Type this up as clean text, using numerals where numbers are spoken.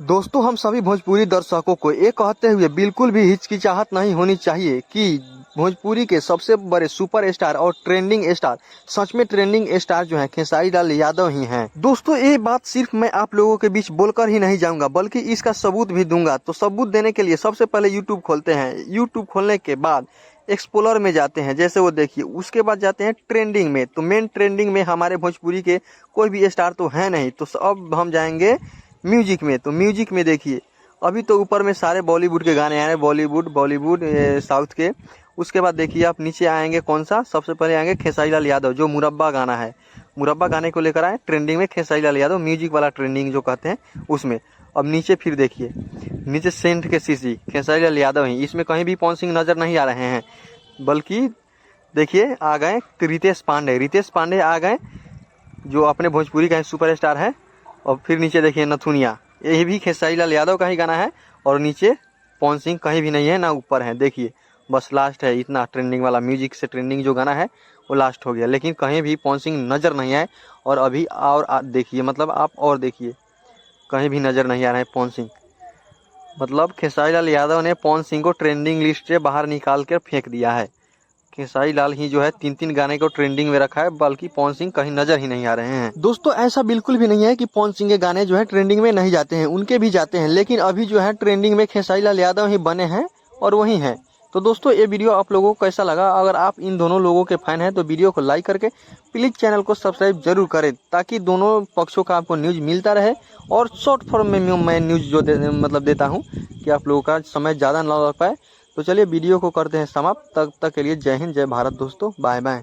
दोस्तों, हम सभी भोजपुरी दर्शकों को ये कहते हुए बिल्कुल भी हिचकिचाहट नहीं होनी चाहिए कि भोजपुरी के सबसे बड़े सुपर स्टार और ट्रेंडिंग स्टार, सच में ट्रेंडिंग स्टार जो हैं खेसारी लाल यादव ही हैं। दोस्तों, ये बात सिर्फ मैं आप लोगों के बीच बोलकर ही नहीं जाऊंगा बल्कि इसका सबूत भी दूंगा। तो सबूत देने के लिए सबसे पहले यूट्यूब खोलते हैं। यूट्यूब खोलने के बाद एक्सप्लोरर में जाते हैं, जैसे वो देखिए। उसके बाद जाते हैं ट्रेंडिंग में। तो मेन ट्रेंडिंग में हमारे भोजपुरी के कोई भी स्टार तो है नहीं। तो अब हम जाएंगे म्यूजिक में। तो म्यूजिक में देखिए, अभी तो ऊपर में सारे बॉलीवुड के गाने आ रहे हैं, बॉलीवुड साउथ के। उसके बाद देखिए आप नीचे आएंगे, कौन सा सबसे पहले आएंगे खेसारी लाल यादव, जो मुरब्बा गाना है। मुरब्बा गाने को लेकर आए ट्रेंडिंग में खेसारी लाल यादव, म्यूजिक वाला ट्रेंडिंग जो कहते हैं उसमें। अब नीचे फिर देखिए, नीचे सेंट के सीसी खेसारी लाल यादव ही, इसमें कहीं भी पवन सिंह नजर नहीं आ रहे हैं। बल्कि देखिए आ गए रितेश पांडे आ गए, जो अपने भोजपुरी का सुपरस्टार है। और फिर नीचे देखिए नथुनिया, ये भी खेसारी लाल यादव का ही गाना है। और नीचे पवन सिंह कहीं भी नहीं है, ना ऊपर है। देखिए बस लास्ट है इतना ट्रेंडिंग वाला, म्यूजिक से ट्रेंडिंग जो गाना है वो लास्ट हो गया। लेकिन कहीं भी पवन सिंह नज़र नहीं आए। और अभी और देखिए, मतलब आप और देखिए, कहीं भी नज़र नहीं आ रहे हैं पवन सिंह। मतलब खेसारी लाल यादव ने पवन सिंह को ट्रेंडिंग लिस्ट से बाहर निकाल कर फेंक दिया है। खेसारी लाल ही जो है 3-3 गाने को ट्रेंडिंग में रखा है, बल्कि पवन सिंह कहीं नजर ही नहीं आ रहे हैं। दोस्तों, ऐसा बिल्कुल भी नहीं है कि पवन सिंह के गाने जो है ट्रेंडिंग में नहीं जाते हैं, उनके भी जाते हैं। लेकिन अभी जो है ट्रेंडिंग में खेसारी लाल यादव ही बने हैं और वही हैं। तो दोस्तों, ये वीडियो आप लोगों को कैसा लगा? अगर आप इन दोनों लोगों के फैन हैं तो वीडियो को लाइक करके प्लीज चैनल को सब्सक्राइब जरूर करें, ताकि दोनों पक्षों का आपको न्यूज मिलता रहे। और शॉर्ट फॉर्म में मैं न्यूज जो देता हूँ कि आप लोगों का समय ज़्यादा ना लग पाए। तो चलिए वीडियो को करते हैं समाप्त। तब तक के लिए जय हिंद, जय भारत दोस्तों, बाय बाय।